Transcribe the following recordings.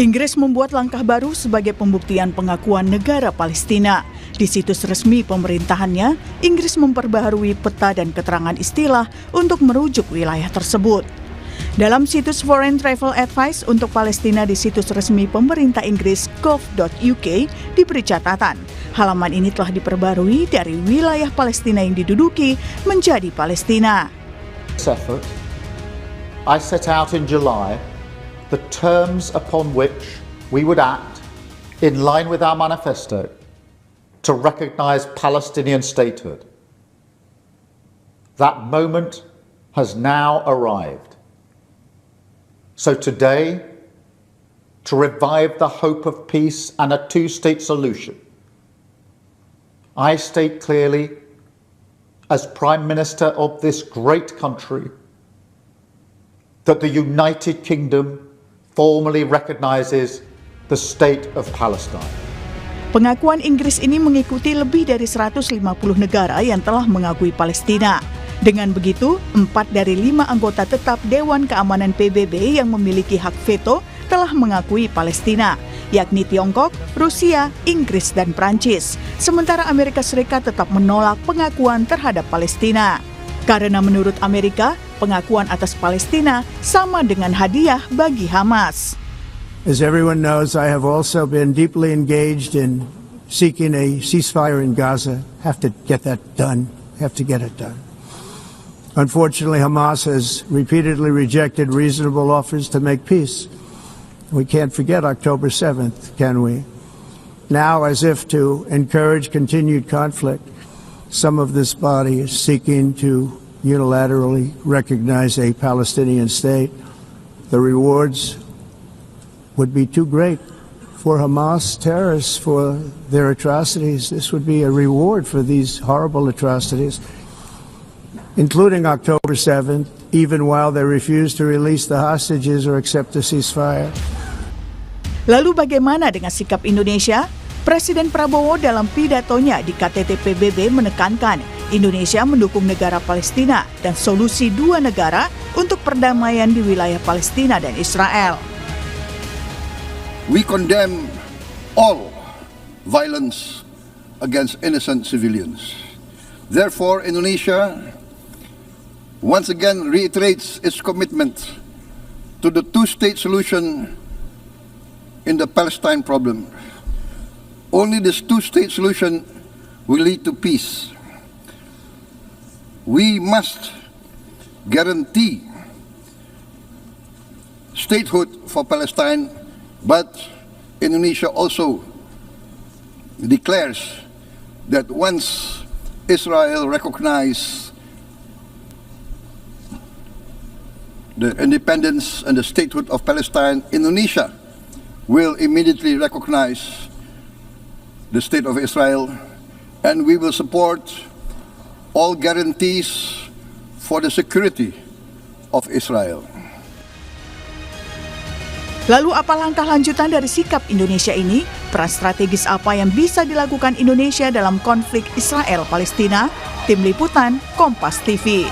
Inggris membuat langkah baru sebagai pembuktian pengakuan negara Palestina. Di situs resmi pemerintahannya, Inggris memperbaharui peta dan keterangan istilah untuk merujuk wilayah tersebut. Dalam situs Foreign Travel Advice untuk Palestina di situs resmi pemerintah Inggris gov.uk diberi catatan, halaman ini telah diperbarui dari wilayah Palestina yang diduduki menjadi Palestina. I set out in July the terms upon which we would act in line with our manifesto to recognize Palestinian statehood. That moment has now arrived. So today, to revive the hope of peace and a two-state solution, I state clearly, as Prime Minister of this great country, that the United Kingdom formally recognizes the state of Palestine. Pengakuan Inggris ini mengikuti lebih dari 150 negara yang telah mengakui Palestina. Dengan begitu, 4 dari 5 anggota tetap Dewan Keamanan PBB yang memiliki hak veto telah mengakui Palestina, yakni Tiongkok, Rusia, Inggris, dan Prancis. Sementara Amerika Serikat tetap menolak pengakuan terhadap Palestina. Karena menurut Amerika, pengakuan atas Palestina sama dengan hadiah bagi Hamas. As everyone knows, I have also been deeply engaged in seeking a ceasefire in Gaza. Have to get that done. Have to get it done. Unfortunately, Hamas has repeatedly rejected reasonable offers to make peace. We can't forget October 7th, can we? Now, as if to encourage continued conflict, some of this body is seeking to unilaterally recognize a Palestinian state. The rewards would be too great for Hamas terrorists for their atrocities. This would be a reward for these horrible atrocities, including October 7th, even while they refuse to release the hostages or accept a ceasefire. Lalu bagaimana dengan sikap Indonesia? Presiden Prabowo dalam pidatonya di KTT PBB menekankan Indonesia mendukung negara Palestina dan solusi dua negara untuk perdamaian di wilayah Palestina dan Israel. We condemn all violence against innocent civilians. Therefore, Indonesia once again reiterates its commitment to the two-state solution in the Palestine problem. Only this two-state solution will lead to peace. We must guarantee statehood for Palestine, but Indonesia also declares that once Israel recognizes the independence and the statehood of Palestine, Indonesia will immediately recognize the state of Israel, and we will support all guarantees for the security of Israel. Lalu apa langkah lanjutan dari sikap Indonesia ini? Peran strategis apa yang bisa dilakukan Indonesia dalam konflik Israel-Palestina? Tim Liputan, Kompas TV.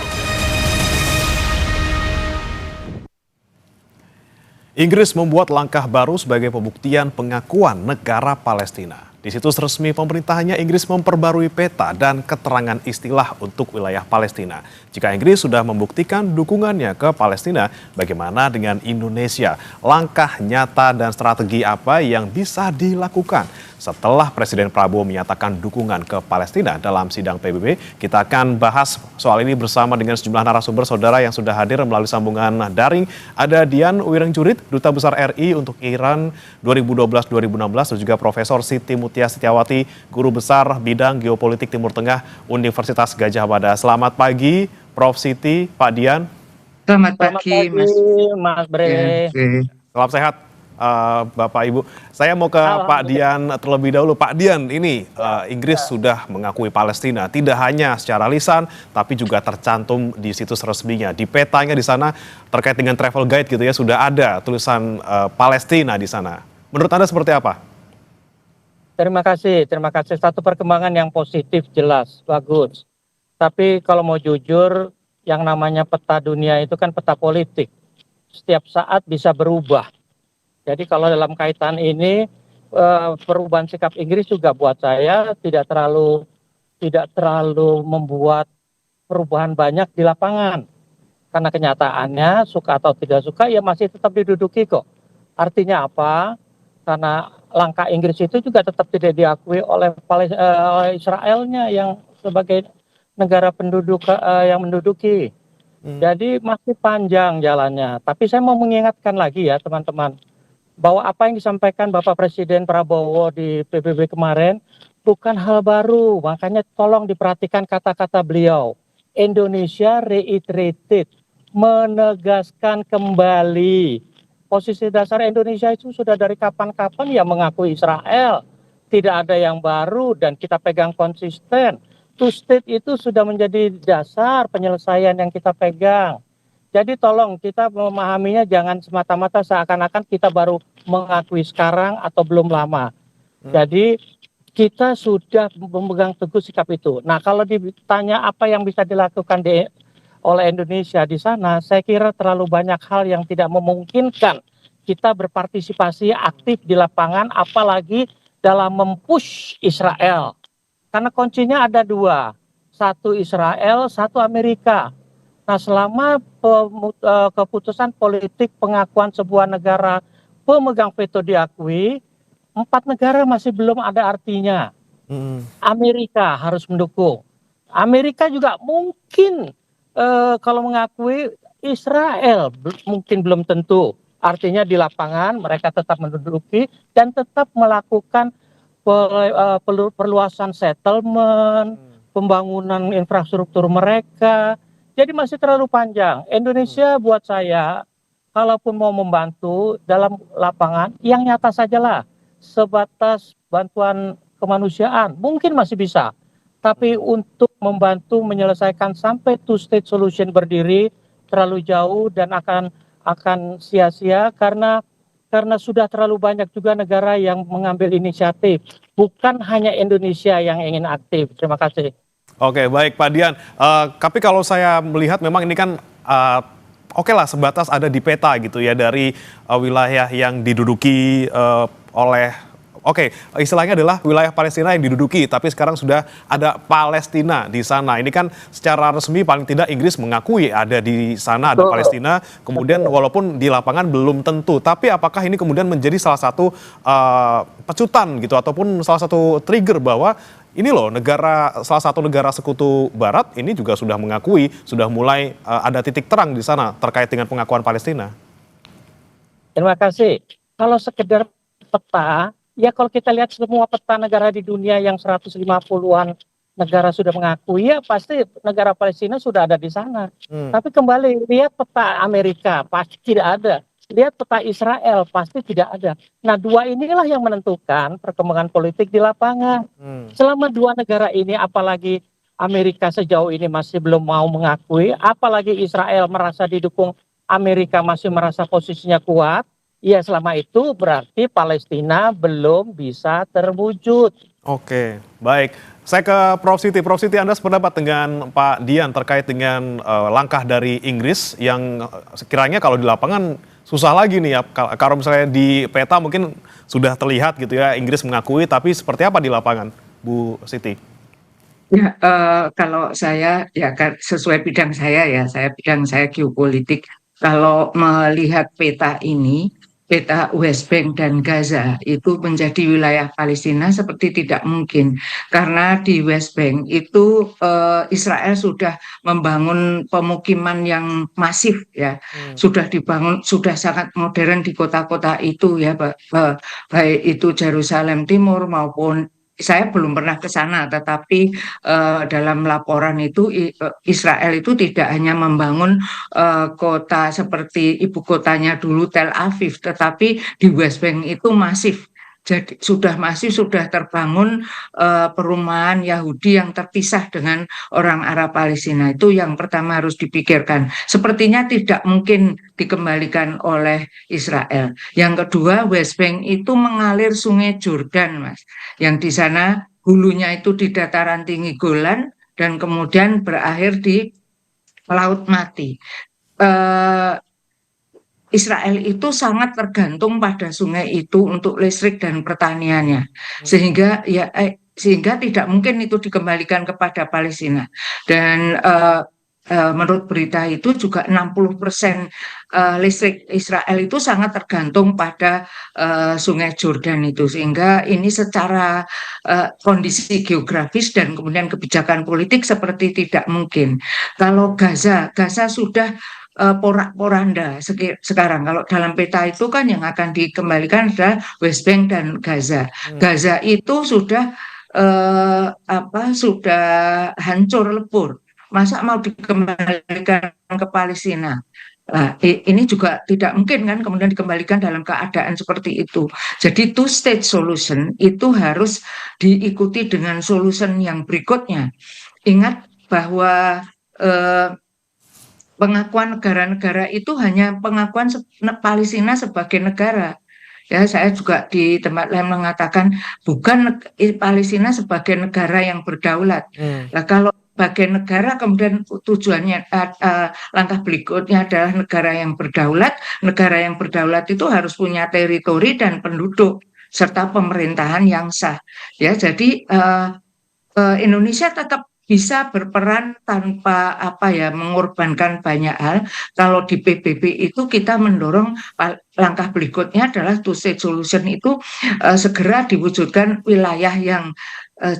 Inggris membuat langkah baru sebagai pembuktian pengakuan negara Palestina. Di situs resmi pemerintahannya, Inggris memperbarui peta dan keterangan istilah untuk wilayah Palestina. Jika Inggris sudah membuktikan dukungannya ke Palestina, bagaimana dengan Indonesia? Langkah nyata dan strategi apa yang bisa dilakukan? Setelah Presiden Prabowo menyatakan dukungan ke Palestina dalam sidang PBB, kita akan bahas soal ini bersama dengan sejumlah narasumber saudara yang sudah hadir melalui sambungan daring. Ada Dian Wirengjurit, Duta Besar RI untuk Iran 2012-2016, dan juga Profesor Siti Mutia Setiawati, Guru Besar Bidang Geopolitik Timur Tengah Universitas Gadjah Mada. Selamat pagi, Prof. Siti, Pak Dian. Selamat pagi, Mas Bre. Salam sehat, Bapak Ibu. Saya mau ke Pak Dian terlebih dahulu. Pak Dian, ini Inggris sudah mengakui Palestina, tidak hanya secara lisan, tapi juga tercantum di situs resminya. Di petanya di sana terkait dengan travel guide gitu ya, sudah ada tulisan Palestina di sana. Menurut Anda seperti apa? Terima kasih. Satu perkembangan yang positif, jelas, bagus. Tapi kalau mau jujur, yang namanya peta dunia itu kan peta politik. Setiap saat bisa berubah. Jadi kalau dalam kaitan ini perubahan sikap Inggris juga buat saya tidak terlalu membuat perubahan banyak di lapangan. Karena kenyataannya suka atau tidak suka ya masih tetap diduduki kok. Artinya apa? Karena langkah Inggris itu juga tetap tidak diakui oleh Israelnya yang sebagai negara penduduk yang menduduki. Jadi masih panjang jalannya. Tapi saya mau mengingatkan lagi ya teman-teman, bahwa apa yang disampaikan Bapak Presiden Prabowo di PBB kemarin bukan hal baru. Makanya tolong diperhatikan kata-kata beliau. Indonesia reiterated, menegaskan kembali. Posisi dasar Indonesia itu sudah dari kapan-kapan ya mengakui Israel. Tidak ada yang baru dan kita pegang konsisten. Two state itu sudah menjadi dasar penyelesaian yang kita pegang. Jadi tolong kita memahaminya jangan semata-mata seakan-akan kita baru mengakui sekarang atau belum lama. Jadi kita sudah memegang teguh sikap itu. Nah kalau ditanya apa yang bisa dilakukan oleh Indonesia di sana, saya kira terlalu banyak hal yang tidak memungkinkan kita berpartisipasi aktif di lapangan, apalagi dalam mempush Israel. Karena kuncinya ada dua, satu Israel, satu Amerika. Nah selama keputusan politik pengakuan sebuah negara pemegang veto diakui, 4 negara masih belum ada artinya. Amerika harus mendukung. Amerika juga mungkin kalau mengakui Israel mungkin belum tentu. Artinya di lapangan mereka tetap menduduki dan tetap melakukan perluasan settlement, pembangunan infrastruktur mereka. Jadi masih terlalu panjang. Indonesia buat saya, kalaupun mau membantu dalam lapangan, yang nyata sajalah. Sebatas bantuan kemanusiaan, mungkin masih bisa. Tapi untuk membantu menyelesaikan sampai two state solution berdiri terlalu jauh dan akan sia-sia karena sudah terlalu banyak juga negara yang mengambil inisiatif. Bukan hanya Indonesia yang ingin aktif. Terima kasih. Oke, baik Pak Dian. Tapi kalau saya melihat memang ini kan oke lah sebatas ada di peta gitu ya dari wilayah yang diduduki oleh istilahnya adalah wilayah Palestina yang diduduki, tapi sekarang sudah ada Palestina di sana. Ini kan secara resmi paling tidak Inggris mengakui ada di sana, ada Palestina. Kemudian walaupun di lapangan belum tentu, tapi apakah ini kemudian menjadi salah satu pecutan gitu, ataupun salah satu trigger bahwa ini loh salah satu negara sekutu Barat ini juga sudah mengakui, sudah mulai ada titik terang di sana terkait dengan pengakuan Palestina. Terima kasih. Kalau sekedar peta, ya kalau kita lihat semua peta negara di dunia yang 150-an negara sudah mengakui, ya pasti negara Palestina sudah ada di sana. Tapi kembali, lihat peta Amerika, pasti tidak ada. Lihat peta Israel, pasti tidak ada. Nah, dua inilah yang menentukan perkembangan politik di lapangan. Selama dua negara ini, apalagi Amerika sejauh ini masih belum mau mengakui, apalagi Israel merasa didukung, Amerika masih merasa posisinya kuat, ya selama itu berarti Palestina belum bisa terwujud. Oke, baik. Saya ke Prof. Siti. Prof. Siti, Anda sependapat dengan Pak Dian terkait dengan langkah dari Inggris yang sekiranya kalau di lapangan susah lagi nih ya. Kalau misalnya di peta mungkin sudah terlihat gitu ya, Inggris mengakui, tapi seperti apa di lapangan, Bu Siti? Ya, kalau saya ya sesuai bidang saya bidang saya geopolitik. Kalau melihat peta ini, peta West Bank dan Gaza itu menjadi wilayah Palestina seperti tidak mungkin karena di West Bank itu Israel sudah membangun pemukiman yang masif ya, sudah dibangun, sudah sangat modern di kota-kota itu ya, baik itu Yerusalem Timur maupun saya belum pernah ke sana, tetapi dalam laporan itu Israel itu tidak hanya membangun kota seperti ibu kotanya dulu Tel Aviv, tetapi di West Bank itu masif. Jadi sudah terbangun perumahan Yahudi yang terpisah dengan orang Arab Palestina. Itu yang pertama harus dipikirkan. Sepertinya tidak mungkin dikembalikan oleh Israel. Yang kedua, West Bank itu mengalir Sungai Jordan, Mas. Yang di sana hulunya itu di dataran tinggi Golan dan kemudian berakhir di Laut Mati. Israel itu sangat tergantung pada sungai itu untuk listrik dan pertaniannya, sehingga tidak mungkin itu dikembalikan kepada Palestina. Dan menurut berita itu juga 60% listrik Israel itu sangat tergantung pada Sungai Jordan itu, sehingga ini secara kondisi geografis dan kemudian kebijakan politik seperti tidak mungkin. Kalau Gaza sudah porak-poranda sekarang. Kalau dalam peta itu kan yang akan dikembalikan adalah West Bank dan Gaza. Gaza itu sudah sudah hancur lebur. Masa mau dikembalikan ke Palestina? Nah, ini juga tidak mungkin kan kemudian dikembalikan dalam keadaan seperti itu. Jadi two-state solution itu harus diikuti dengan solution yang berikutnya. Ingat bahwa pengakuan negara-negara itu hanya pengakuan Palestina sebagai negara. Ya, saya juga di tempat lain mengatakan bukan Palestina sebagai negara yang berdaulat. Nah, kalau sebagai negara kemudian tujuannya langkah berikutnya adalah negara yang berdaulat. Negara yang berdaulat itu harus punya teritori dan penduduk serta pemerintahan yang sah. Ya, jadi Indonesia tetap bisa berperan tanpa mengorbankan banyak hal. Kalau di PBB itu kita mendorong langkah berikutnya adalah two-state solution itu segera diwujudkan wilayah yang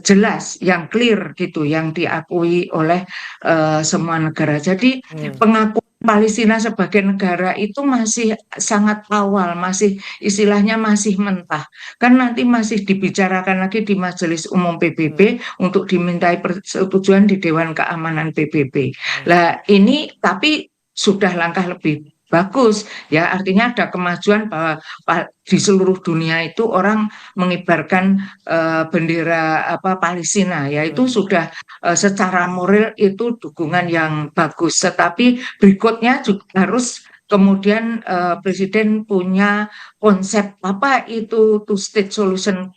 jelas, yang clear gitu, yang diakui oleh semua negara. Jadi pengakuan Palestina sebagai negara itu masih sangat awal, masih istilahnya masih mentah. Kan nanti masih dibicarakan lagi di Majelis Umum PBB untuk dimintai persetujuan di Dewan Keamanan PBB. Lah ini tapi sudah langkah lebih bagus, ya, artinya ada kemajuan bahwa di seluruh dunia itu orang mengibarkan bendera Palestina, ya, itu sudah secara moral itu dukungan yang bagus. Tetapi berikutnya juga harus kemudian Presiden punya konsep apa itu two-state solution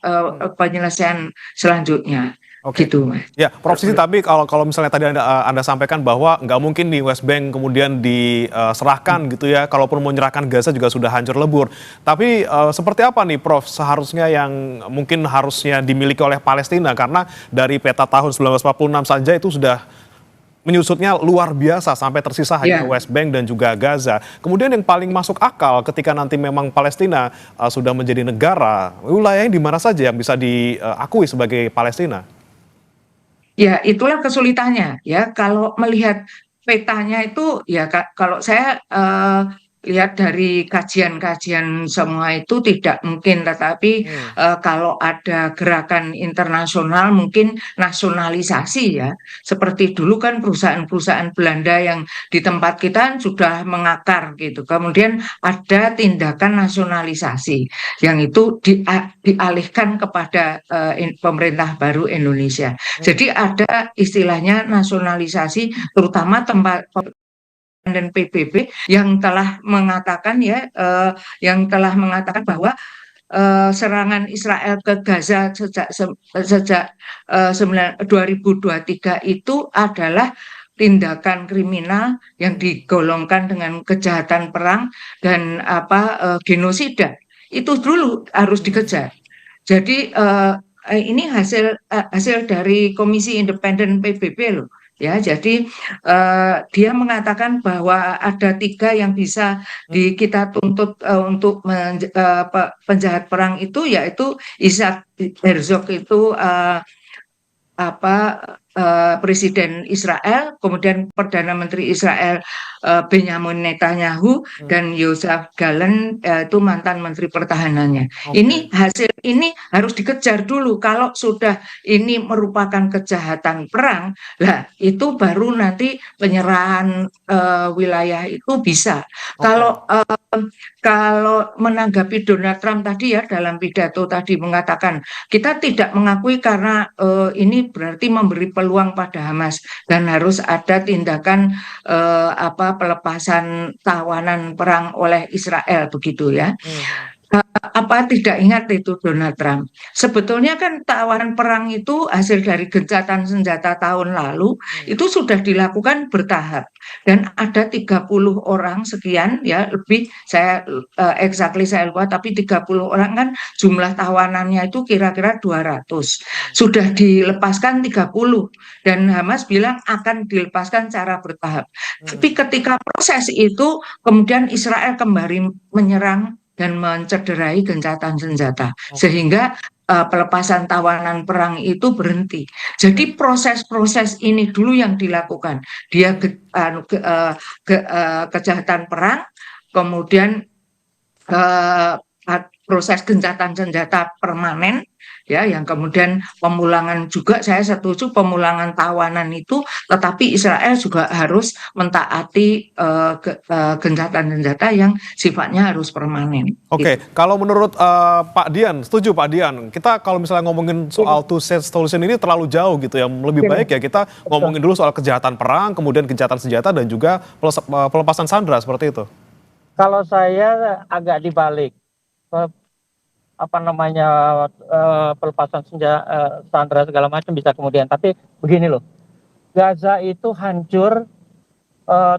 penyelesaian selanjutnya. Oke. Gitu, Mas. Ya, Prof Siti, tapi kalau misalnya tadi Anda sampaikan bahwa nggak mungkin di West Bank kemudian diserahkan gitu ya, kalaupun mau menyerahkan Gaza juga sudah hancur lebur. Tapi seperti apa nih Prof seharusnya yang mungkin harusnya dimiliki oleh Palestina, karena dari peta tahun 1946 saja itu sudah menyusutnya luar biasa sampai tersisa hanya West Bank dan juga Gaza. Kemudian yang paling masuk akal ketika nanti memang Palestina sudah menjadi negara, wilayahnya di mana saja yang bisa diakui sebagai Palestina? Ya, itulah kesulitannya, ya. Kalau melihat petanya itu, ya, kalau saya lihat dari kajian-kajian semua itu tidak mungkin, tetapi kalau ada gerakan internasional mungkin nasionalisasi, ya, seperti dulu kan perusahaan-perusahaan Belanda yang di tempat kita sudah mengakar gitu, kemudian ada tindakan nasionalisasi yang itu dialihkan kepada pemerintah baru Indonesia. Jadi ada istilahnya nasionalisasi, terutama tempat dan PBB yang telah mengatakan bahwa serangan Israel ke Gaza sejak 2023 itu adalah tindakan kriminal yang digolongkan dengan kejahatan perang dan genosida. Itu dulu harus dikejar. Jadi ini hasil dari Komisi Independen PBB loh. Ya, jadi dia mengatakan bahwa ada 3 yang bisa kita tuntut untuk penjahat perang itu, yaitu Isaac Herzog itu Presiden Israel, kemudian Perdana Menteri Israel Benjamin Netanyahu, dan Yoav Gallant itu mantan Menteri Pertahanannya. Ini hasil ini harus dikejar dulu. Kalau sudah ini merupakan kejahatan perang, lah itu baru nanti penyerahan wilayah itu bisa. Kalau menanggapi Donald Trump tadi, ya, dalam pidato tadi mengatakan kita tidak mengakui karena ini berarti memberi peluang pada Hamas dan harus ada tindakan pelepasan tawanan perang oleh Israel begitu, ya. Apa tidak ingat itu Donald Trump? Sebetulnya kan tawaran perang itu hasil dari gencatan senjata tahun lalu itu sudah dilakukan bertahap dan ada 30 orang sekian ya lebih saya exactly saya lupa tapi 30 orang kan jumlah tawanannya itu kira-kira 200. Sudah dilepaskan 30 dan Hamas bilang akan dilepaskan secara bertahap. Tapi ketika proses itu kemudian Israel kembali menyerang dan mencederai gencatan senjata sehingga pelepasan tawanan perang itu berhenti. Jadi proses-proses ini dulu yang dilakukan. Dia kejahatan perang, kemudian proses gencatan senjata permanen ya yang kemudian pemulangan juga saya setuju pemulangan tawanan itu tetapi Israel juga harus mentaati gencatan senjata yang sifatnya harus permanen. Oke, kalau menurut Pak Dian, setuju Pak Dian, kita kalau misalnya ngomongin soal two state solution ini terlalu jauh gitu ya, lebih baik ya kita ngomongin dulu soal kejahatan perang, kemudian gencatan senjata dan juga pelepasan sandera seperti itu. Kalau saya agak dibalik, pelepasan senjata, sandera segala macam bisa kemudian. Tapi begini loh, Gaza itu hancur,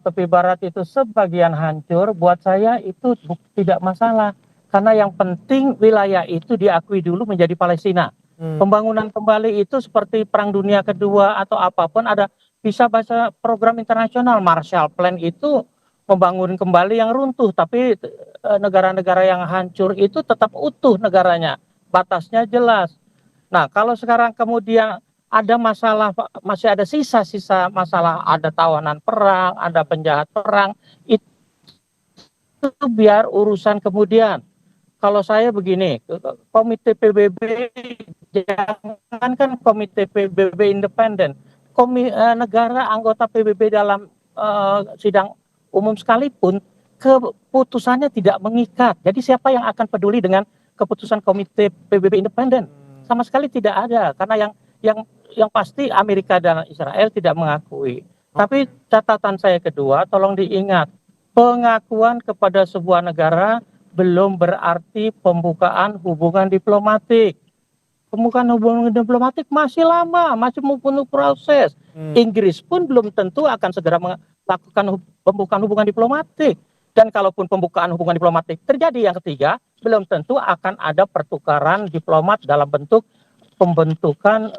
tepi barat itu sebagian hancur. Buat saya itu tidak masalah, karena yang penting wilayah itu diakui dulu menjadi Palestina. Pembangunan kembali itu seperti Perang Dunia Kedua atau apapun ada bisa baca program internasional Marshall Plan itu. Membangun kembali yang runtuh, tapi negara-negara yang hancur itu tetap utuh negaranya, batasnya jelas. Nah, kalau sekarang kemudian ada masalah, masih ada sisa-sisa masalah, ada tawanan perang, ada penjahat perang, itu biar urusan kemudian. Kalau saya begini, komite PBB, jangankan komite PBB independen, negara anggota PBB dalam sidang umum sekalipun keputusannya tidak mengikat. Jadi siapa yang akan peduli dengan keputusan komite PBB independen? Sama sekali tidak ada, karena yang pasti Amerika dan Israel tidak mengakui. Tapi catatan saya kedua, tolong diingat, pengakuan kepada sebuah negara belum berarti pembukaan hubungan diplomatik. Pembukaan hubungan diplomatik masih lama, masih mempunyai proses. Inggris pun belum tentu akan segera melakukan pembukaan hubungan diplomatik. Dan kalaupun pembukaan hubungan diplomatik terjadi yang ketiga, belum tentu akan ada pertukaran diplomat dalam bentuk pembentukan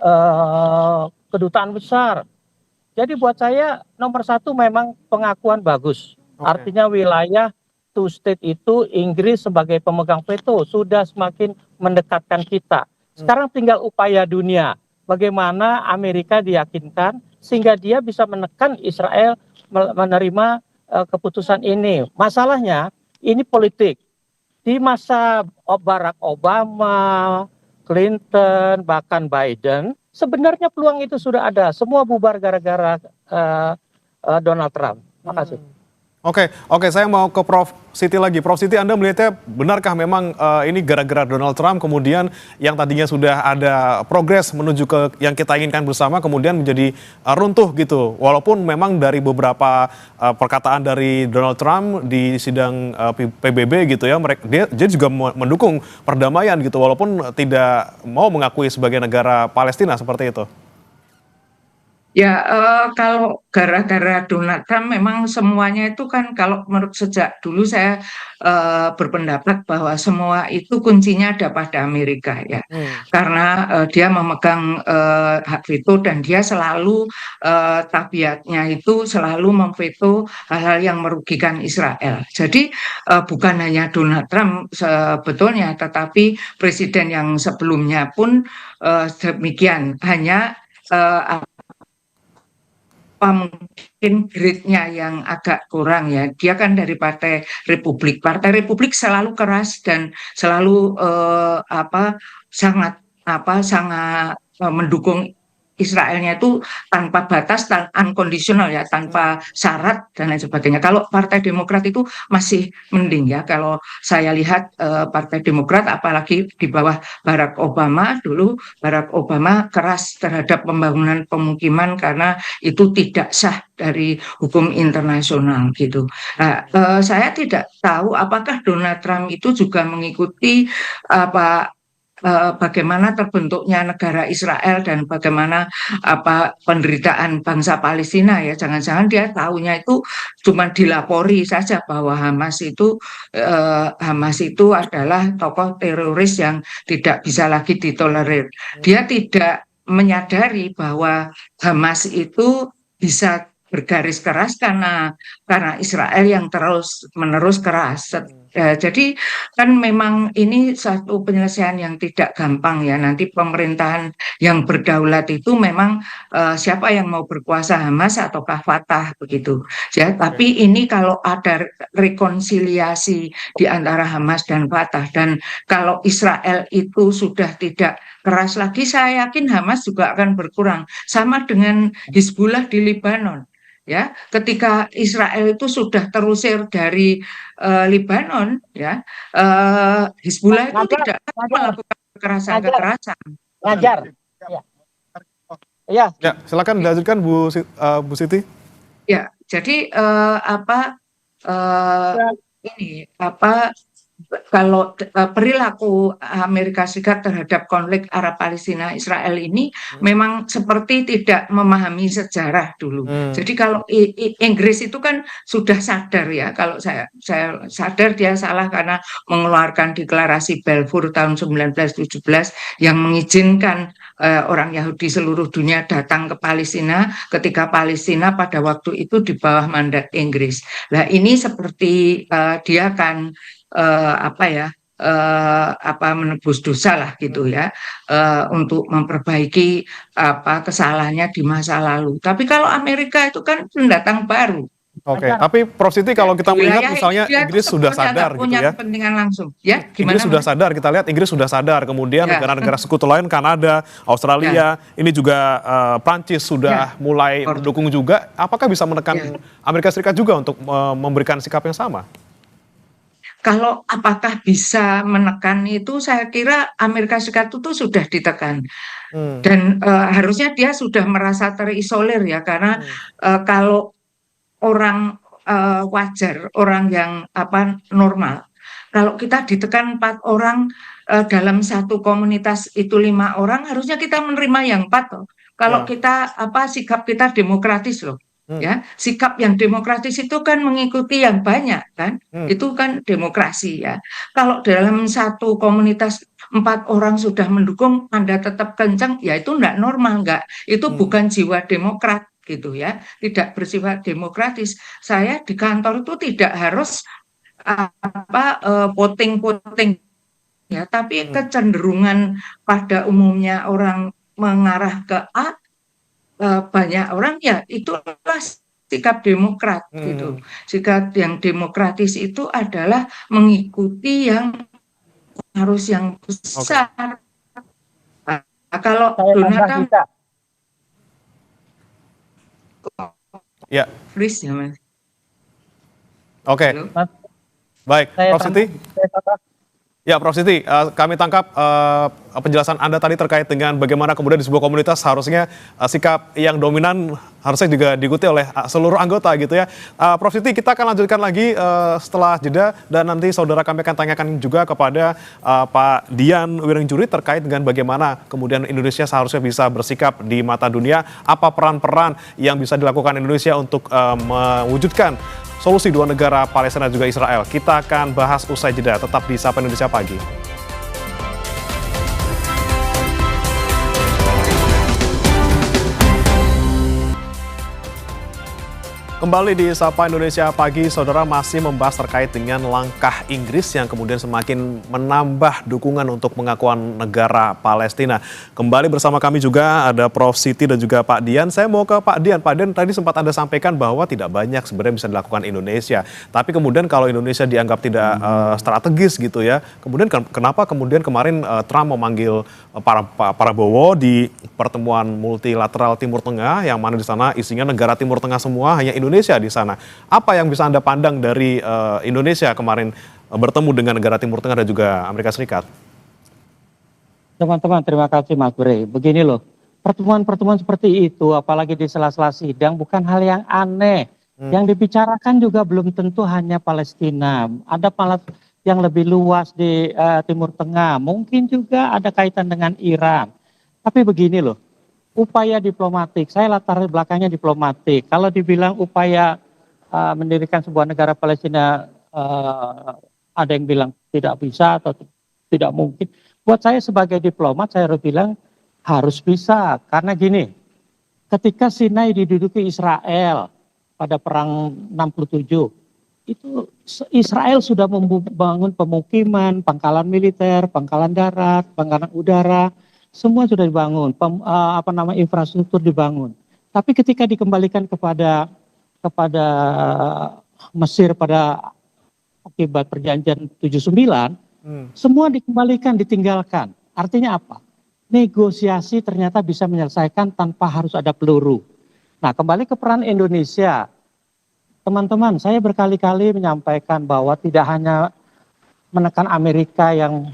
kedutaan besar. Jadi buat saya nomor satu memang pengakuan bagus. Artinya wilayah two state itu Inggris sebagai pemegang veto sudah semakin mendekatkan kita. Sekarang tinggal upaya dunia. Bagaimana Amerika diyakinkan sehingga dia bisa menekan Israel menerima keputusan ini. Masalahnya ini politik. Di masa Barack Obama, Clinton, bahkan Biden, sebenarnya peluang itu sudah ada. Semua bubar gara-gara Donald Trump. Makasih. Oke, saya mau ke Prof. Siti lagi. Prof. Siti, Anda melihatnya benarkah memang ini gara-gara Donald Trump kemudian yang tadinya sudah ada progres menuju ke yang kita inginkan bersama kemudian menjadi runtuh gitu. Walaupun memang dari beberapa perkataan dari Donald Trump di sidang PBB gitu ya, dia juga mendukung perdamaian gitu walaupun tidak mau mengakui sebagai negara Palestina seperti itu. Ya, kalau gara-gara Donald Trump memang semuanya itu kan kalau menurut sejak dulu saya berpendapat bahwa semua itu kuncinya ada pada Amerika ya. Karena dia memegang hak veto dan dia selalu tabiatnya itu selalu memveto hal-hal yang merugikan Israel. Jadi bukan hanya Donald Trump sebetulnya, tetapi presiden yang sebelumnya pun demikian. Hanya mungkin grade-nya yang agak kurang ya. Dia kan dari Partai Republik. Partai Republik selalu keras dan selalu sangat mendukung Israelnya itu tanpa batas, unconditional ya, tanpa syarat dan lain sebagainya. Kalau Partai Demokrat itu masih mending ya. Kalau saya lihat Partai Demokrat, apalagi di bawah Barack Obama dulu, Barack Obama keras terhadap pembangunan pemukiman karena itu tidak sah dari hukum internasional gitu. Nah, saya tidak tahu apakah Donald Trump itu juga mengikuti bagaimana terbentuknya negara Israel dan bagaimana penderitaan bangsa Palestina ya. Jangan-jangan dia tahunya itu cuma dilapori saja bahwa Hamas itu adalah tokoh teroris yang tidak bisa lagi ditolerir. Dia tidak menyadari bahwa Hamas itu bisa bergaris keras karena Israel yang terus-menerus keras. Jadi kan memang ini satu penyelesaian yang tidak gampang ya. Nanti pemerintahan yang berdaulat itu memang siapa yang mau berkuasa, Hamas ataukah Fatah begitu. Ya, tapi ini kalau ada rekonsiliasi di antara Hamas dan Fatah, dan kalau Israel itu sudah tidak keras lagi, saya yakin Hamas juga akan berkurang. Sama dengan Hizbullah di Lebanon. Ya, ketika Israel itu sudah terusir dari Lebanon, ya, Hizbullah itu tidak melakukan kekerasan. Ngajar. Ya. Ya, silakan dilanjutkan Bu Siti. Ya, jadi kalau perilaku Amerika Serikat terhadap konflik Arab Palestina Israel ini memang seperti tidak memahami sejarah dulu. Jadi kalau Inggris itu kan sudah sadar ya, kalau saya sadar dia salah karena mengeluarkan deklarasi Balfour tahun 1917 yang mengizinkan orang Yahudi seluruh dunia datang ke Palestina ketika Palestina pada waktu itu di bawah mandat Inggris. Nah, ini seperti dia kan menebus dosa lah gitu ya, untuk memperbaiki kesalahannya di masa lalu. Tapi kalau Amerika itu kan pendatang baru. Oke, tapi Prof Siti kalau kita melihat misalnya Inggris sudah sadar gitu punya ya. kepentingan langsung. Ya, Inggris sudah sadar, kita lihat Inggris sudah sadar. Kemudian negara-negara sekutu lain, Kanada, Australia, ini juga Prancis sudah mulai mendukung juga. Apakah bisa menekan Amerika Serikat juga untuk memberikan sikap yang sama? Kalau apakah bisa menekan itu, saya kira Amerika Serikat itu sudah ditekan. Dan harusnya dia sudah merasa terisolir ya, karena kalau orang wajar, orang yang normal, kalau kita ditekan 4 orang dalam satu komunitas itu 5 orang, harusnya kita menerima yang 4 loh. Kalau kita sikap kita demokratis loh. Ya, sikap yang demokratis itu kan mengikuti yang banyak kan, itu kan demokrasi ya. Kalau dalam satu komunitas 4 orang sudah mendukung, Anda tetap kencang, ya itu enggak normal, itu bukan jiwa demokrat gitu ya, tidak bersifat demokratis. Saya di kantor itu tidak harus voting ya, tapi kecenderungan pada umumnya orang mengarah ke A, banyak orang ya itulah sikap demokrat gitu. Sikap yang demokratis itu adalah mengikuti yang harus yang besar. Kalau Donald Trump ya. Freeze ya, Mas. Oke. Baik, Prof Siti. Ya, Prof Siti, kami tangkap penjelasan Anda tadi terkait dengan bagaimana kemudian di sebuah komunitas harusnya sikap yang dominan harusnya juga diikuti oleh seluruh anggota gitu ya. Prof Siti, kita akan lanjutkan lagi setelah jeda, dan nanti saudara kami akan tanyakan juga kepada Pak Dian Wiringjuri terkait dengan bagaimana kemudian Indonesia seharusnya bisa bersikap di mata dunia, apa peran-peran yang bisa dilakukan Indonesia untuk mewujudkan solusi 2 negara Palestina dan juga Israel. Kita akan bahas usai jeda, tetap di Sapa Indonesia Pagi. Kembali di Sapa Indonesia Pagi, saudara masih membahas terkait dengan langkah Inggris yang kemudian semakin menambah dukungan untuk pengakuan negara Palestina. Kembali bersama kami juga ada Prof. Siti dan juga Pak Dian. Saya mau ke Pak Dian. Pak Dian, tadi sempat Anda sampaikan bahwa tidak banyak sebenarnya bisa dilakukan Indonesia. Tapi kemudian kalau Indonesia dianggap tidak strategis gitu ya, kemudian kenapa kemudian kemarin Trump memanggil Pak Prabowo di pertemuan multilateral Timur Tengah, yang mana di sana isinya negara Timur Tengah semua, hanya Indonesia di sana. Apa yang bisa Anda pandang dari Indonesia kemarin bertemu dengan negara Timur Tengah dan juga Amerika Serikat? Teman-teman, terima kasih Mas Bre. Begini loh, pertemuan-pertemuan seperti itu, apalagi di sela-sela sidang, bukan hal yang aneh. Yang dibicarakan juga belum tentu hanya Palestina. Ada malah yang lebih luas di Timur Tengah. Mungkin juga ada kaitan dengan Iran. Tapi begini loh, upaya diplomatik, saya latar belakangnya diplomatik. Kalau dibilang upaya mendirikan sebuah negara Palestina, ada yang bilang tidak bisa atau tidak mungkin. Buat saya sebagai diplomat, saya harus bilang harus bisa. Karena gini, ketika Sinai diduduki Israel pada perang 67, itu Israel sudah membangun pemukiman, pangkalan militer, pangkalan darat, pangkalan udara, semua sudah dibangun, infrastruktur dibangun. Tapi ketika dikembalikan kepada Mesir pada akibat perjanjian 79, semua dikembalikan, ditinggalkan. Artinya apa? Negosiasi ternyata bisa menyelesaikan tanpa harus ada peluru. Nah, kembali ke peran Indonesia. Teman-teman, saya berkali-kali menyampaikan bahwa tidak hanya menekan Amerika yang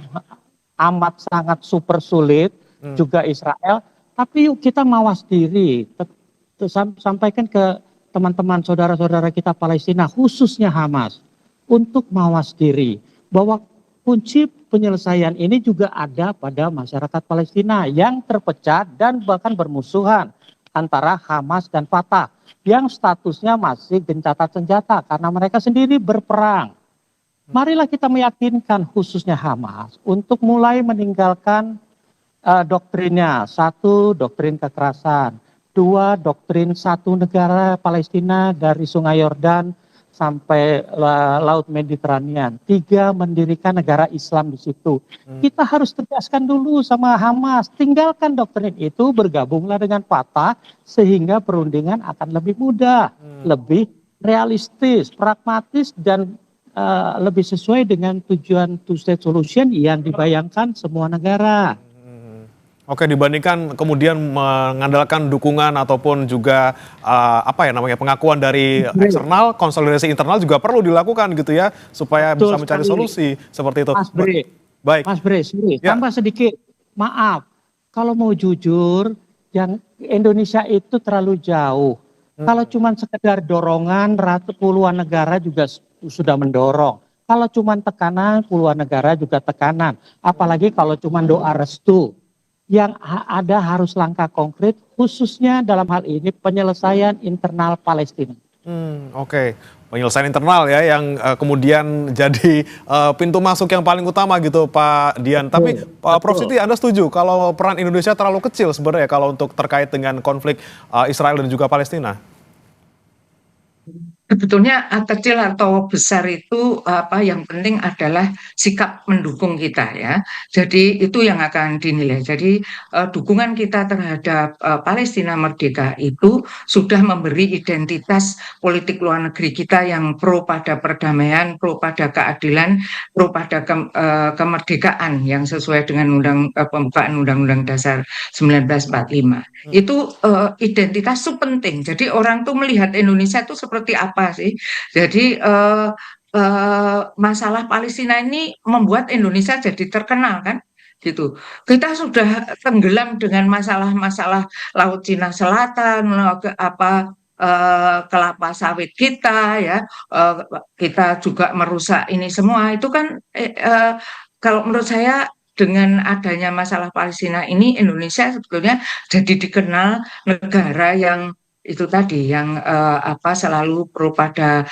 amat sangat super sulit, juga Israel, tapi yuk kita mawas diri. Sampaikan ke teman-teman saudara-saudara kita Palestina, khususnya Hamas, untuk mawas diri. Bahwa kunci penyelesaian ini juga ada pada masyarakat Palestina yang terpecah dan bahkan bermusuhan antara Hamas dan Fatah yang statusnya masih gencatan senjata karena mereka sendiri berperang. Marilah kita meyakinkan khususnya Hamas untuk mulai meninggalkan doktrinnya. Satu, doktrin kekerasan. Dua, doktrin satu negara Palestina dari Sungai Yordan sampai Laut Mediterania. Tiga, mendirikan negara Islam di situ. Kita harus tegaskan dulu sama Hamas, tinggalkan doktrin itu, bergabunglah dengan Fatah, sehingga perundingan akan lebih mudah, lebih realistis, pragmatis, dan lebih sesuai dengan tujuan two-state solution yang dibayangkan semua negara. Oke, dibandingkan kemudian mengandalkan dukungan ataupun juga pengakuan dari eksternal, konsolidasi internal juga perlu dilakukan gitu ya, supaya bisa mencari solusi seperti itu. Mas Bre, baik. Mas Bre, Ya. tambah sedikit, maaf, kalau mau jujur, yang Indonesia itu terlalu jauh. Kalau cuma sekedar dorongan, puluhan negara juga sudah mendorong. Kalau cuma tekanan, puluhan negara juga tekanan. Apalagi kalau cuma doa restu. Yang ada harus langkah konkret, khususnya dalam hal ini penyelesaian internal Palestina. Oke. Penyelesaian internal ya yang kemudian jadi pintu masuk yang paling utama gitu Pak Dian. Tapi Prof. Siti, Anda setuju kalau peran Indonesia terlalu kecil sebenarnya kalau untuk terkait dengan konflik Israel dan juga Palestina? Sebetulnya kecil atau besar itu yang penting adalah sikap mendukung kita ya. Jadi itu yang akan dinilai. Jadi dukungan kita terhadap Palestina merdeka itu sudah memberi identitas politik luar negeri kita yang pro pada perdamaian, pro pada keadilan, pro pada kemerdekaan yang sesuai dengan pembukaan Undang-Undang Dasar 1945. Itu identitas itu penting. Jadi orang tuh melihat Indonesia itu seperti apa sih. Jadi masalah Palestina ini membuat Indonesia jadi terkenal kan gitu. Kita sudah tenggelam dengan masalah-masalah Laut Cina Selatan, kelapa sawit kita ya, kita juga merusak ini semua. Itu kan kalau menurut saya dengan adanya masalah Palestina ini, Indonesia sebetulnya jadi dikenal negara yang itu tadi yang selalu pro pada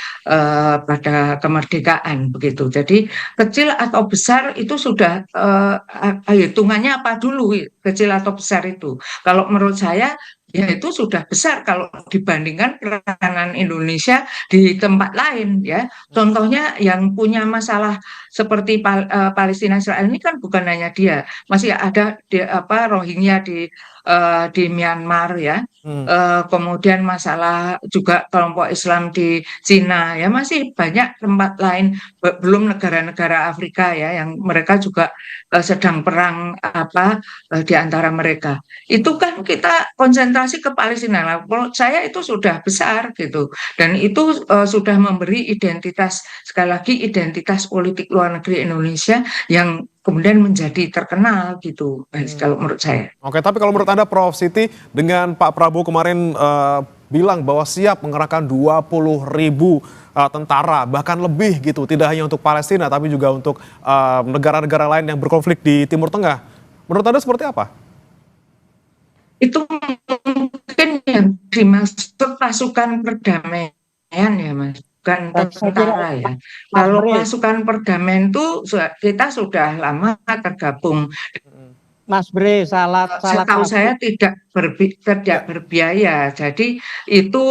kemerdekaan begitu. Jadi kecil atau besar itu sudah hitungannya apa dulu, kecil atau besar itu. Kalau menurut saya ya itu sudah besar kalau dibandingkan peranan Indonesia di tempat lain ya. Contohnya yang punya masalah seperti Palestina Israel ini kan bukan hanya dia, masih ada Rohingya di Myanmar ya. Kemudian masalah juga kelompok Islam di Cina ya, masih banyak tempat lain, belum negara-negara Afrika ya yang mereka juga sedang perang di antara mereka. Itu kan kita konsentrasi ke Palestina. Nah, menurut saya itu sudah besar gitu, dan itu sudah memberi identitas, sekali lagi identitas politik luar negeri Indonesia yang kemudian menjadi terkenal gitu, kalau menurut saya. Oke, tapi kalau menurut Anda, Prof. Siti, dengan Pak Prabowo kemarin bilang bahwa siap mengerahkan 20.000 tentara, bahkan lebih gitu, tidak hanya untuk Palestina, tapi juga untuk negara-negara lain yang berkonflik di Timur Tengah. Menurut Anda seperti apa? Itu mungkin yang dimaksud pasukan perdamaian ya, Mas. Bukan tentara ya. Kalau pasukan perdamaian itu kita sudah lama tergabung. Mas Bre, salah Setahu saya tidak berbiaya. Jadi itu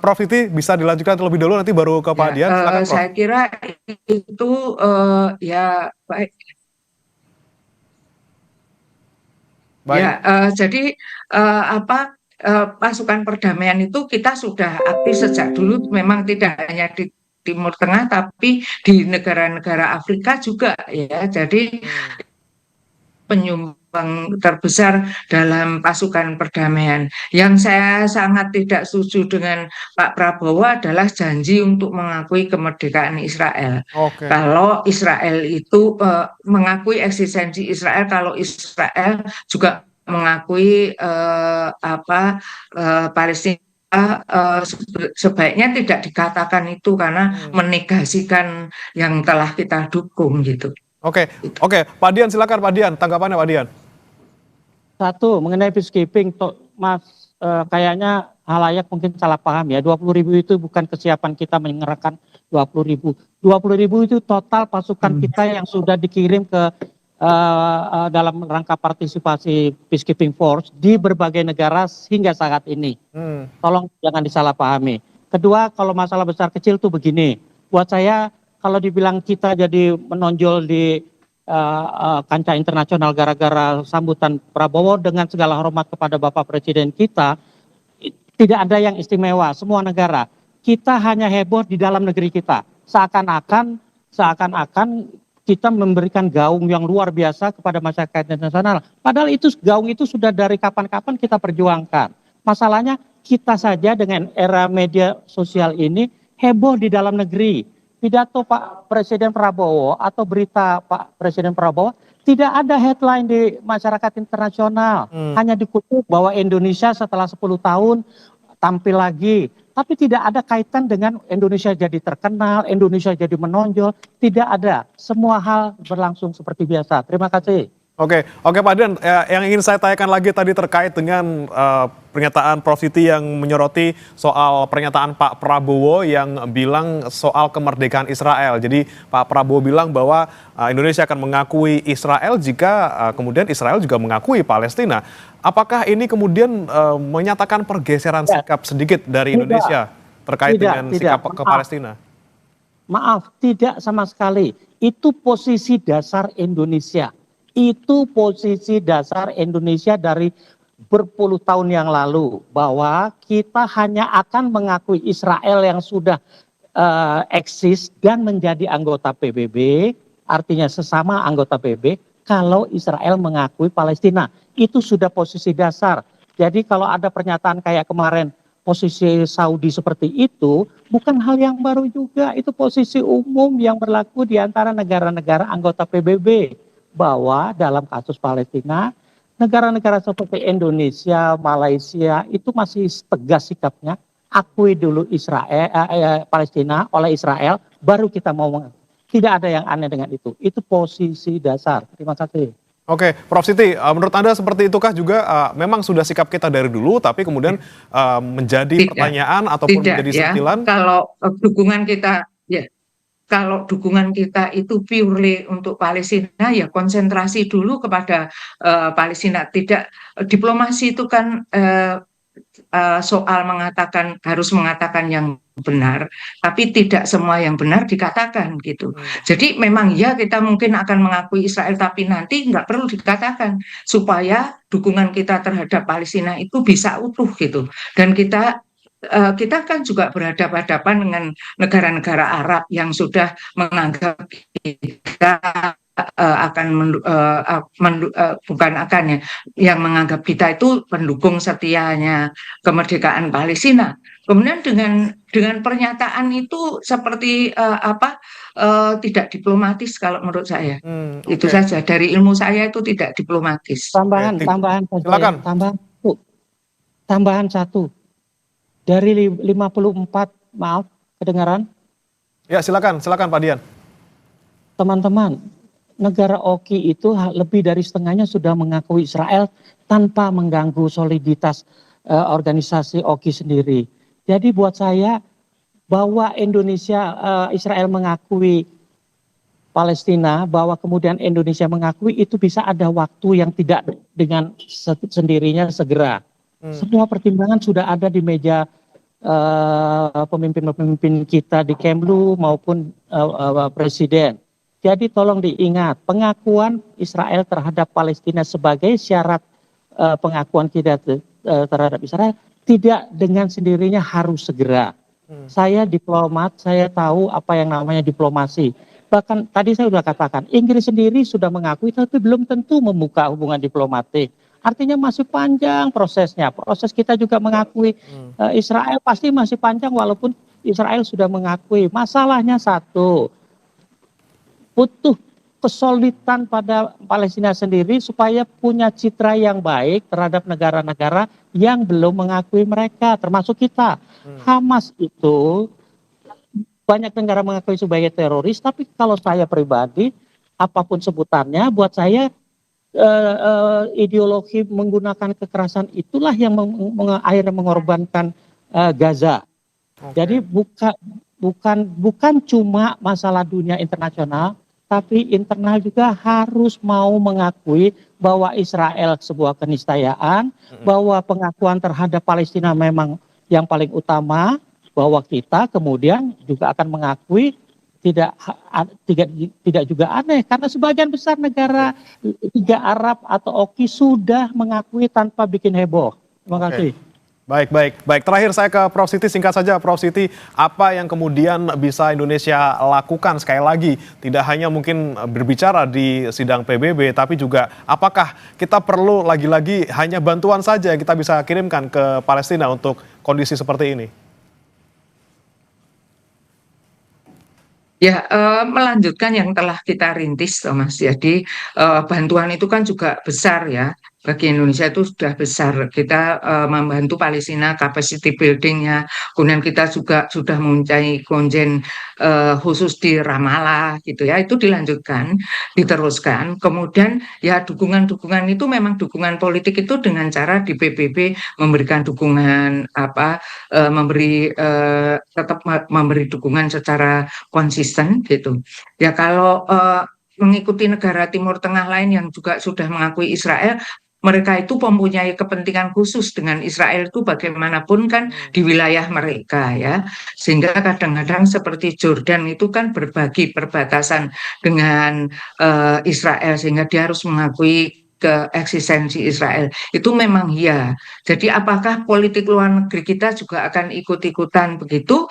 Prof. Siti bisa dilanjutkan terlebih dahulu, nanti baru ke Pak Dian. Silakan, Prof. Saya kira itu ya baik. Baik. Ya, jadi pasukan perdamaian itu kita sudah aktif sejak dulu, memang tidak hanya di Timur Tengah tapi di negara-negara Afrika juga ya. Jadi penyumbang terbesar dalam pasukan perdamaian. Yang saya sangat tidak setuju dengan Pak Prabowo adalah janji untuk mengakui kemerdekaan Israel. Oke. Kalau Israel itu mengakui eksistensi Israel, kalau Israel juga mengakui Palestina, sebaiknya tidak dikatakan itu karena menegasikan yang telah kita dukung gitu. Oke, Pak Dian, silakan Pak Dian, tanggapannya Pak Dian. Satu, mengenai peacekeeping, Mas, kayaknya halayak mungkin salah paham ya. 20.000 itu bukan kesiapan kita mengerahkan 20.000. 20.000 itu total pasukan kita yang sudah dikirim ke dalam rangka partisipasi peacekeeping force di berbagai negara hingga saat ini. Tolong jangan disalahpahami. Kedua, kalau masalah besar kecil tuh begini. Buat saya, kalau dibilang kita jadi menonjol di kancah internasional gara-gara sambutan Prabowo, dengan segala hormat kepada Bapak Presiden kita, tidak ada yang istimewa. Semua negara, kita hanya heboh di dalam negeri kita. Seakan-akan kita memberikan gaung yang luar biasa kepada masyarakat internasional. Padahal itu gaung itu sudah dari kapan-kapan kita perjuangkan. Masalahnya kita saja dengan era media sosial ini heboh di dalam negeri. Pidato Pak Presiden Prabowo atau berita Pak Presiden Prabowo tidak ada headline di masyarakat internasional. Hanya dikutip bahwa Indonesia setelah 10 tahun tampil lagi. Tapi tidak ada kaitan dengan Indonesia jadi terkenal, Indonesia jadi menonjol. Tidak ada. Semua hal berlangsung seperti biasa. Terima kasih. Oke Pak Dian, yang ingin saya tanyakan lagi tadi terkait dengan pernyataan Prof. Siti yang menyoroti soal pernyataan Pak Prabowo yang bilang soal kemerdekaan Israel. Jadi Pak Prabowo bilang bahwa Indonesia akan mengakui Israel jika kemudian Israel juga mengakui Palestina. Apakah ini kemudian menyatakan pergeseran sikap sedikit dari Indonesia terkait dengan sikap ke Palestina? Maaf, tidak sama sekali. Itu posisi dasar Indonesia. Itu posisi dasar Indonesia dari berpuluh tahun yang lalu, bahwa kita hanya akan mengakui Israel yang sudah eksis dan menjadi anggota PBB, artinya sesama anggota PBB, kalau Israel mengakui Palestina. Itu sudah posisi dasar. Jadi kalau ada pernyataan kayak kemarin, posisi Saudi seperti itu, bukan hal yang baru juga. Itu posisi umum yang berlaku di antara negara-negara anggota PBB. Bahwa dalam kasus Palestina, negara-negara seperti Indonesia, Malaysia itu masih tegas sikapnya. Akui dulu Palestina oleh Israel, baru kita mau mengakui. Tidak ada yang aneh dengan itu. Itu posisi dasar. Terima kasih. Oke, Prof. Siti, menurut Anda seperti itukah juga memang sudah sikap kita dari dulu, tapi kemudian menjadi pertanyaan ataupun menjadi sentilan? Kalau dukungan kita, ya. kalau dukungan kita itu purely untuk Palestina, ya konsentrasi dulu kepada Palestina. Tidak, diplomasi itu kan soal harus mengatakan yang benar, tapi tidak semua yang benar dikatakan gitu. Jadi memang ya kita mungkin akan mengakui Israel, tapi nanti nggak perlu dikatakan supaya dukungan kita terhadap Palestina itu bisa utuh gitu. Dan kita kan juga berhadapan-hadapan dengan negara-negara Arab yang sudah menganggap kita bukan akan ya, yang menganggap kita itu pendukung setianya kemerdekaan Palestina. Kemudian dengan pernyataan itu seperti tidak diplomatis kalau menurut saya. Itu saja, dari ilmu saya itu tidak diplomatis. Tambahan Silakan. Tambahan satu. Dari 54, maaf, kedengaran? Ya, silakan Pak Dian. Teman-teman, negara OKI itu lebih dari setengahnya sudah mengakui Israel tanpa mengganggu soliditas organisasi OKI sendiri. Jadi buat saya bahwa Israel mengakui Palestina, bahwa kemudian Indonesia mengakui, itu bisa ada waktu yang tidak dengan sendirinya segera. Semua pertimbangan sudah ada di meja pemimpin-pemimpin kita di Kemlu maupun Presiden. Jadi tolong diingat, pengakuan Israel terhadap Palestina sebagai syarat pengakuan kita terhadap Israel tidak dengan sendirinya harus segera. Saya diplomat, saya tahu apa yang namanya diplomasi. Bahkan tadi saya sudah katakan, Inggris sendiri sudah mengakui tapi belum tentu membuka hubungan diplomatik. Artinya masih panjang prosesnya. Proses kita juga mengakui Israel pasti masih panjang walaupun Israel sudah mengakui. Masalahnya satu, butuh kesulitan pada Palestina sendiri supaya punya citra yang baik terhadap negara-negara yang belum mengakui mereka, termasuk kita. Hamas itu banyak negara mengakui sebagai teroris, tapi kalau saya pribadi, apapun sebutannya, buat saya ideologi menggunakan kekerasan itulah yang akhirnya mengorbankan Gaza. Jadi bukan cuma masalah dunia internasional, tapi internal juga harus mau mengakui bahwa Israel sebuah keniscayaan, bahwa pengakuan terhadap Palestina memang yang paling utama, bahwa kita kemudian juga akan mengakui tidak juga aneh karena sebagian besar negara Liga Arab atau OKI sudah mengakui tanpa bikin heboh. Terima kasih. Baik. Terakhir saya ke Prof. Siti, singkat saja Prof. Siti, apa yang kemudian bisa Indonesia lakukan sekali lagi? Tidak hanya mungkin berbicara di sidang PBB, tapi juga apakah kita perlu lagi-lagi hanya bantuan saja yang kita bisa kirimkan ke Palestina untuk kondisi seperti ini? Ya, melanjutkan yang telah kita rintis, Thomas. Jadi bantuan itu kan juga besar ya. Bagi Indonesia itu sudah besar. Kita membantu Palestina capacity building-nya. Kemudian kita juga sudah mempunyai konjen khusus di Ramallah gitu ya. Itu dilanjutkan, diteruskan. Kemudian ya dukungan-dukungan itu memang dukungan politik itu dengan cara di PBB memberikan dukungan tetap memberi dukungan secara konsisten gitu. Ya kalau mengikuti negara Timur Tengah lain yang juga sudah mengakui Israel, mereka itu mempunyai kepentingan khusus dengan Israel itu bagaimanapun kan di wilayah mereka ya. Sehingga kadang-kadang seperti Jordan itu kan berbagi perbatasan dengan Israel sehingga dia harus mengakui ke eksistensi Israel. Itu memang ya. Jadi apakah politik luar negeri kita juga akan ikut-ikutan begitu?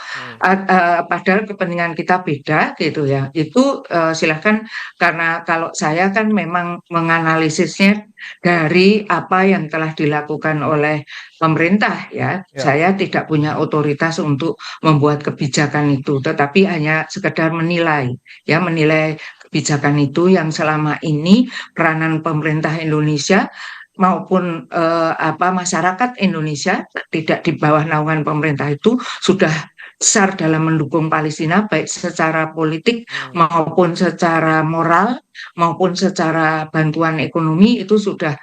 Padahal kepentingan kita beda gitu ya. Itu silahkan, karena kalau saya kan memang menganalisisnya dari apa yang telah dilakukan oleh pemerintah ya. Saya tidak punya otoritas untuk membuat kebijakan itu, tetapi hanya sekedar menilai kebijakan itu yang selama ini peranan pemerintah Indonesia maupun masyarakat Indonesia tidak di bawah naungan pemerintah itu sudah besar dalam mendukung Palestina baik secara politik maupun secara moral maupun secara bantuan ekonomi. Itu sudah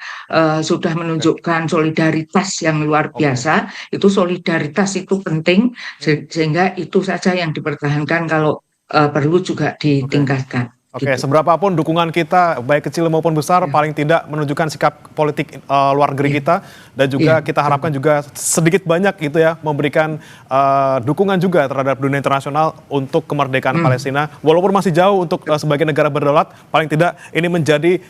menunjukkan solidaritas yang luar biasa. Itu solidaritas itu penting sehingga itu saja yang dipertahankan kalau perlu juga ditingkatkan. Oke, Gitu. seberapapun dukungan kita, baik kecil maupun besar, paling tidak menunjukkan sikap politik luar negeri kita, dan juga kita harapkan juga sedikit banyak gitu ya, memberikan dukungan juga terhadap dunia internasional untuk kemerdekaan Palestina, walaupun masih jauh untuk sebagai negara berdaulat, paling tidak ini menjadi